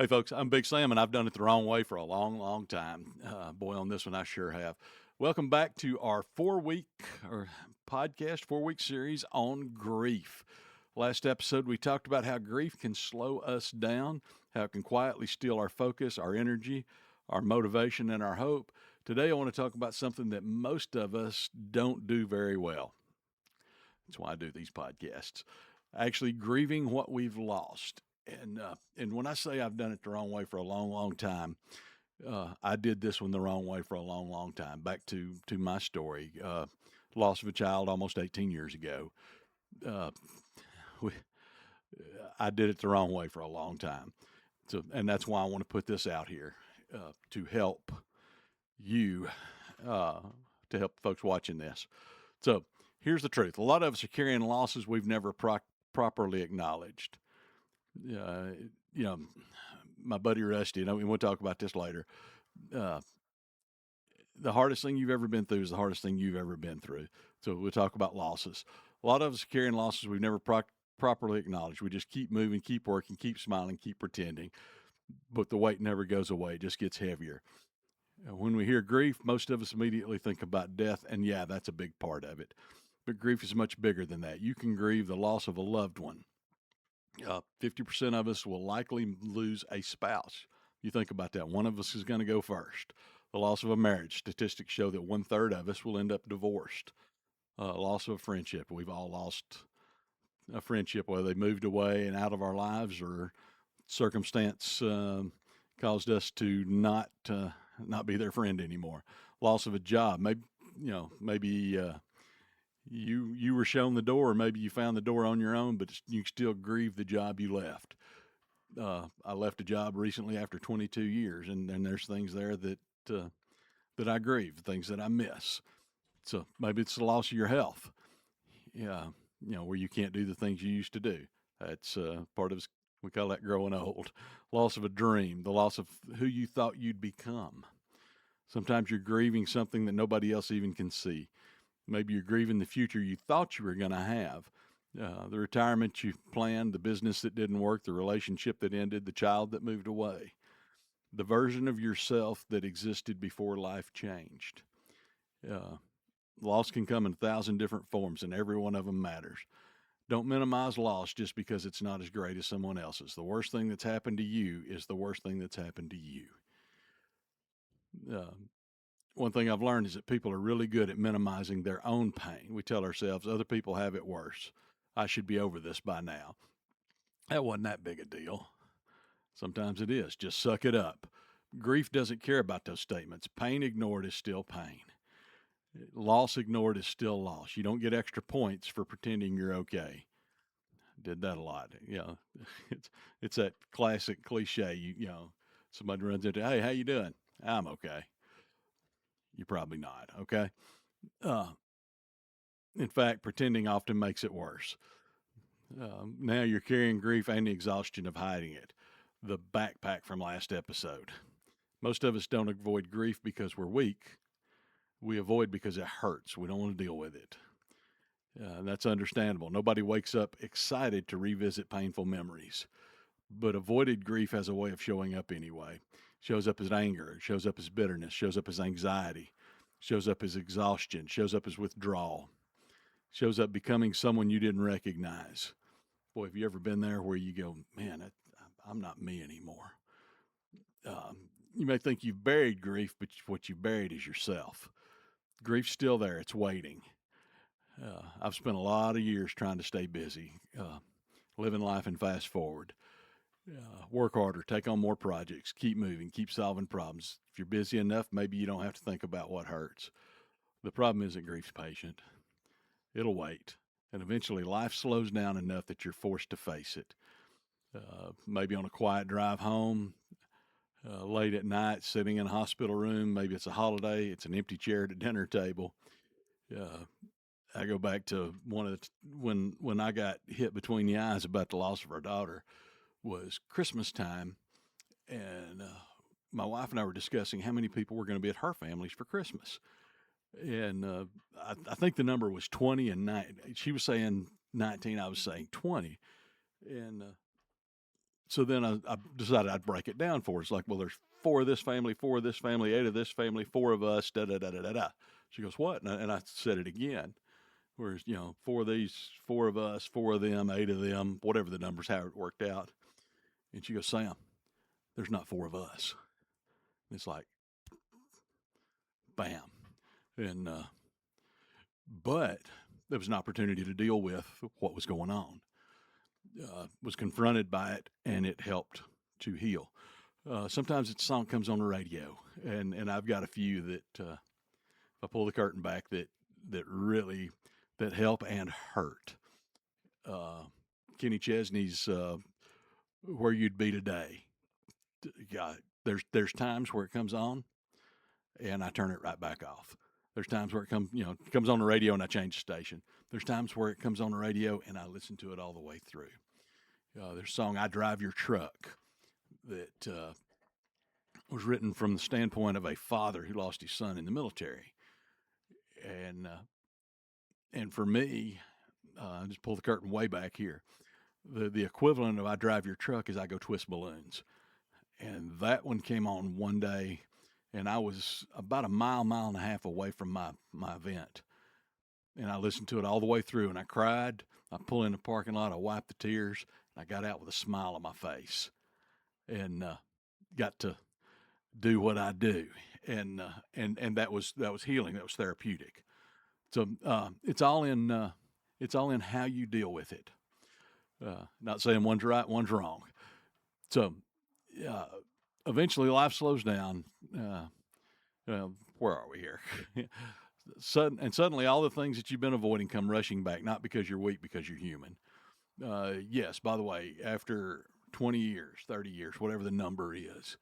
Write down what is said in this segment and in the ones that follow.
Hey, folks, I'm Big Sam, and I've done it the wrong way for a long, long time. Boy, on this one, I sure have. Welcome back to our 4-week or podcast, 4-week series on grief. Last episode, we talked about how grief can slow us down, how it can quietly steal our focus, our energy, our motivation, and our hope. Today, I want to talk about something that most of us don't do very well. That's why I do these podcasts. Actually, grieving what we've lost. And when I say I've done it the wrong way for a long, long time, I did this one the wrong way for a long, long time. Back to my story, loss of a child almost 18 years ago. Uh, we, I did it the wrong way for a long time. So, and that's why I want to put this out here to help you, uh, to help folks watching this. So, here's the truth: a lot of us are carrying losses we've never properly acknowledged. Uh, you know, my buddy Rusty, and we'll talk about this later. Uh, the hardest thing you've ever been through is the hardest thing you've ever been through. So we'll talk about losses. A lot of us are carrying losses we've never properly acknowledged. We just keep moving, keep working, keep smiling, keep pretending, but the weight never goes away. It just gets heavier. When we hear grief, most of us immediately think about death, and yeah, that's a big part of it. But grief is much bigger than that. You can grieve the loss of a loved one. 50% of us will likely lose a spouse. You think about that. One of us is going to go first. The loss of a marriage. Statistics show that 1/3 of us will end up divorced. Loss of a friendship. We've all lost a friendship, whether they moved away and out of our lives or circumstance caused us to not be their friend anymore. Loss of a job. Maybe you were shown the door, or maybe you found the door on your own, but you still grieve the job you left. I left a job recently after 22 years, and there's things there that I grieve, things that I miss. So maybe it's the loss of your health. Yeah, where you can't do the things you used to do. That's part of we call that growing old. Loss of a dream, the loss of who you thought you'd become. Sometimes you're grieving something that nobody else even can see. Maybe you're grieving the future you thought you were going to have. The retirement you planned, the business that didn't work, the relationship that ended, the child that moved away, the version of yourself that existed before life changed. Uh, Loss can come in 1,000 different forms, and every one of them matters. Don't minimize loss just because it's not as great as someone else's. The worst thing that's happened to you is the worst thing that's happened to you. Uh, One thing I've learned is that people are really good at minimizing their own pain. We tell ourselves other people have it worse. I should be over this by now. That wasn't that big a deal. Sometimes it is. Just suck it up. Grief doesn't care about those statements. Pain ignored is still pain. Loss ignored is still loss. You don't get extra points for pretending you're okay. Did that a lot. It's it's that classic cliche. Somebody runs into, hey, how you doing? I'm okay. You're probably not. Okay. Uh, in fact, pretending often makes it worse. Now you're carrying grief and the exhaustion of hiding it. The backpack from last episode. Most of us don't avoid grief because we're weak. We avoid because it hurts. We don't want to deal with it. That's understandable. Nobody wakes up excited to revisit painful memories. But avoided grief has a way of showing up anyway. Shows up as anger, shows up as bitterness, shows up as anxiety, shows up as exhaustion, shows up as withdrawal, shows up becoming someone you didn't recognize. Boy, have you ever been there where you go, man, I'm not me anymore? You may think you've buried grief, but what you've buried is yourself. Grief's still there, it's waiting. I've spent a lot of years trying to stay busy, living life and fast forward. Work harder, take on more projects, keep moving, keep solving problems. If you're busy enough, maybe you don't have to think about what hurts. The problem is that grief's patient. It'll wait. And eventually life slows down enough that you're forced to face it. Maybe on a quiet drive home, late at night, sitting in a hospital room. Maybe it's a holiday, it's an empty chair at a dinner table. Uh, I go back to when I got hit between the eyes about the loss of our daughter was Christmas time, and my wife and I were discussing how many people were going to be at her family's for Christmas, and I think the number was 20 and 9. She was saying 19, I was saying 20, and So then I decided I'd break it down for her. It's like, well, there's four of this family, eight of this family, four of us, da da da da da da. She goes, what? And I said it again. Whereas, four of these, four of us, four of them, eight of them, whatever the numbers, how it worked out. And she goes, Sam, there's not four of us. And it's like, bam. And, but there was an opportunity to deal with what was going on. Was confronted by it, and it helped to heal. Sometimes it's a song comes on the radio, and I've got a few that if I pull the curtain back that really that help and hurt. Uh, Kenny Chesney's "Where You'd Be Today." God, there's times where it comes on, and I turn it right back off. There's times where it comes on the radio and I change the station. There's times where it comes on the radio and I listen to it all the way through. There's a song "I Drive Your Truck" that was written from the standpoint of a father who lost his son in the military, and for me, just pull the curtain way back here. The equivalent of "I Drive Your Truck" is "I Go Twist Balloons," and that one came on one day, and I was about a mile and a half away from my event, and I listened to it all the way through, and I cried. I pulled in the parking lot, I wiped the tears, and I got out with a smile on my face, and got to do what I do, and that was healing. That was therapeutic. So it's all in how you deal with it. Not saying one's right, one's wrong. So uh, eventually, life slows down. Where are we here? Suddenly, all the things that you've been avoiding come rushing back. Not because you're weak, because you're human. Yes. By the way, after 20 years, 30 years, whatever the number is,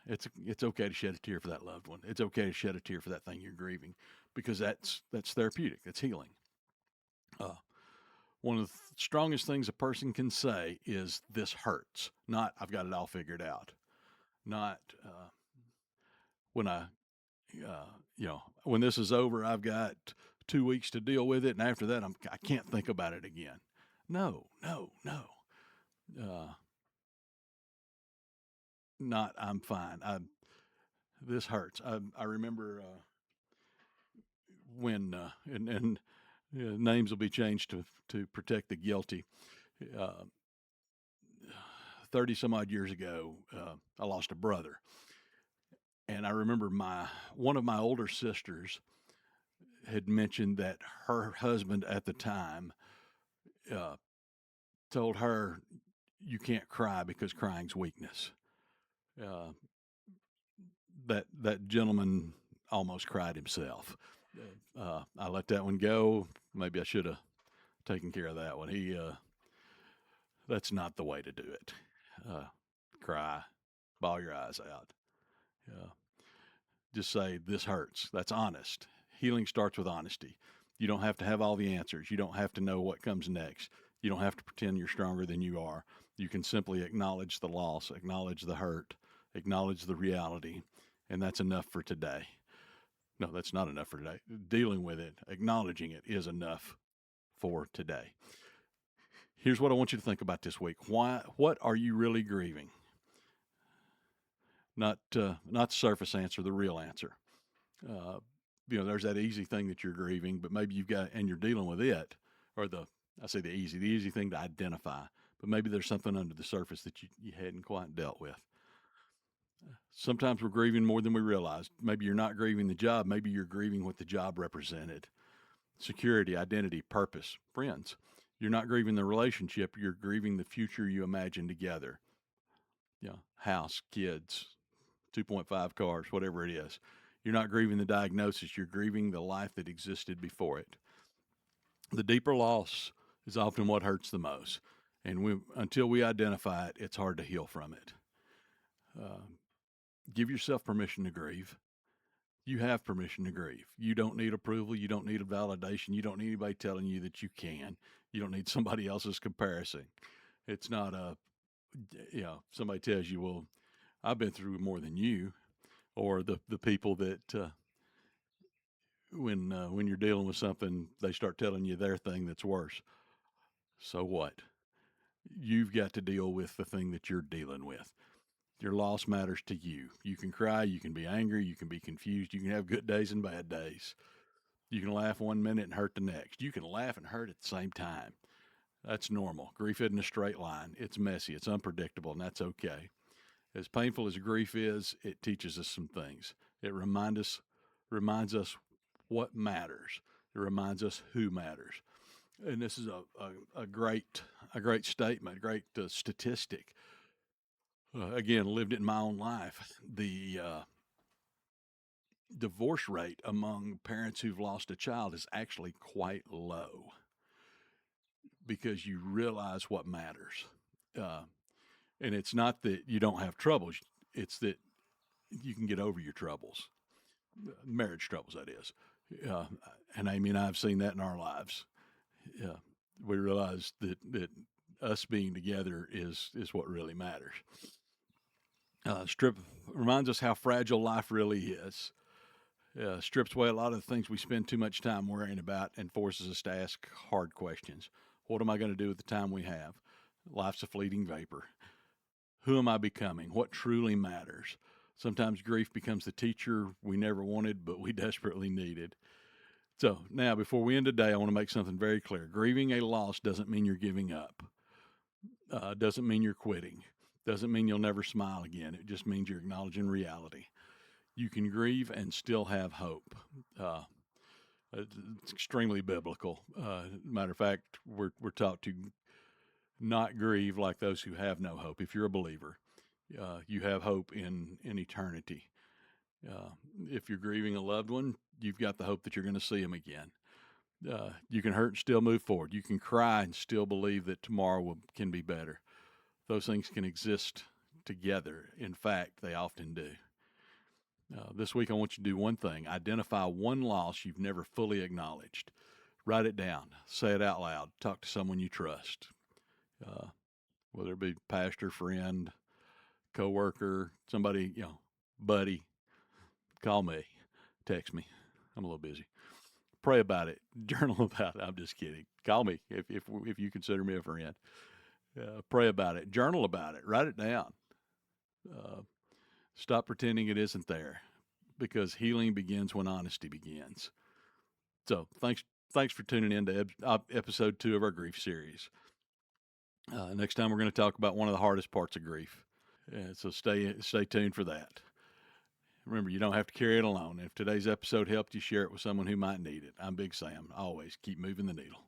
it's okay to shed a tear for that loved one. It's okay to shed a tear for that thing you're grieving, because that's therapeutic. That's healing. Uh, One of the strongest things a person can say is "this hurts," not "I've got it all figured out," not when when this is over, I've got 2 weeks to deal with it, and after that, I can't think about it again. No, no, no. Uh, Not I'm fine. This hurts. I remember when and names will be changed to protect the guilty. Uh, 30 some odd years ago, I lost a brother, and I remember one of my older sisters had mentioned that her husband at the time uh, told her, "You can't cry because crying's weakness." Uh, that gentleman almost cried himself. I let that one go. Maybe I should have taken care of that one. That's not the way to do it. Uh, Cry, bawl your eyes out. Uh, just say, "This hurts." That's honest. Healing starts with honesty. You don't have to have all the answers. You don't have to know what comes next. You don't have to pretend you're stronger than you are. You can simply acknowledge the loss, acknowledge the hurt, acknowledge the reality, and that's enough for today. No, that's not enough for today. Dealing with it, acknowledging it is enough for today. Here's what I want you to think about this week. What are you really grieving? Not the surface answer, the real answer. Uh, there's that easy thing that you're grieving, but maybe and you're dealing with it, or I say the easy thing to identify, but maybe there's something under the surface that you hadn't quite dealt with. Sometimes we're grieving more than we realize. Maybe you're not grieving the job. Maybe you're grieving what the job represented. Security, identity, purpose, friends. You're not grieving the relationship. You're grieving the future you imagine together. House, kids, 2.5 cars, whatever it is. You're not grieving the diagnosis. You're grieving the life that existed before it. The deeper loss is often what hurts the most. And until we identify it, it's hard to heal from it. Give yourself permission to grieve. You have permission to grieve. You don't need approval. You don't need a validation. You don't need anybody telling you that you can. You don't need somebody else's comparison. It's not somebody tells you, "Well, I've been through more than you," or the people that when you're dealing with something, they start telling you their thing that's worse. So what? You've got to deal with the thing that you're dealing with. Your loss matters to you. You can cry, you can be angry, you can be confused, you can have good days and bad days. You can laugh one minute and hurt the next. You can laugh and hurt at the same time. That's normal. Grief isn't a straight line. It's messy, it's unpredictable, and that's okay. As painful as grief is, it teaches us some things. It reminds us what matters. It reminds us who matters. And this is a great statement, a great statistic. Again, lived it in my own life. The divorce rate among parents who've lost a child is actually quite low because you realize what matters. Uh, and it's not that you don't have troubles, it's that you can get over your troubles, marriage troubles, that is. Uh, and Amy and I have seen that in our lives. Uh, we realize that us being together is what really matters. Strip reminds us how fragile life really is. Strips away a lot of the things we spend too much time worrying about and forces us to ask hard questions. What am I going to do with the time we have? Life's a fleeting vapor. Who am I becoming? What truly matters? Sometimes grief becomes the teacher we never wanted, but we desperately needed. So, now, before we end today, I want to make something very clear. Grieving a loss doesn't mean you're giving up, doesn't mean you're quitting, doesn't mean you'll never smile again. It just means you're acknowledging reality. You can grieve and still have hope. Uh, it's extremely biblical. Matter of fact, we're taught to not grieve like those who have no hope. If you're a believer, you have hope in eternity. Uh, if you're grieving a loved one, you've got the hope that you're going to see them again. You can hurt and still move forward. You can cry and still believe that tomorrow can be better. Those things can exist together. In fact, they often do. This week, I want you to do one thing: identify one loss you've never fully acknowledged. Write it down, say it out loud, talk to someone you trust, uh, whether it be pastor, friend, coworker, somebody, buddy. Call me, text me. I'm a little busy. Pray about it, journal about it. I'm just kidding. Call me if you consider me a friend. Pray about it, journal about it, write it down. Uh, Stop pretending it isn't there, because healing begins when honesty begins. So thanks for tuning in to episode 2 of our grief series. Next time we're going to talk about one of the hardest parts of grief. So stay tuned for that. Remember, you don't have to carry it alone. If today's episode helped you, share it with someone who might need it. I'm Big Sam. Always keep moving the needle.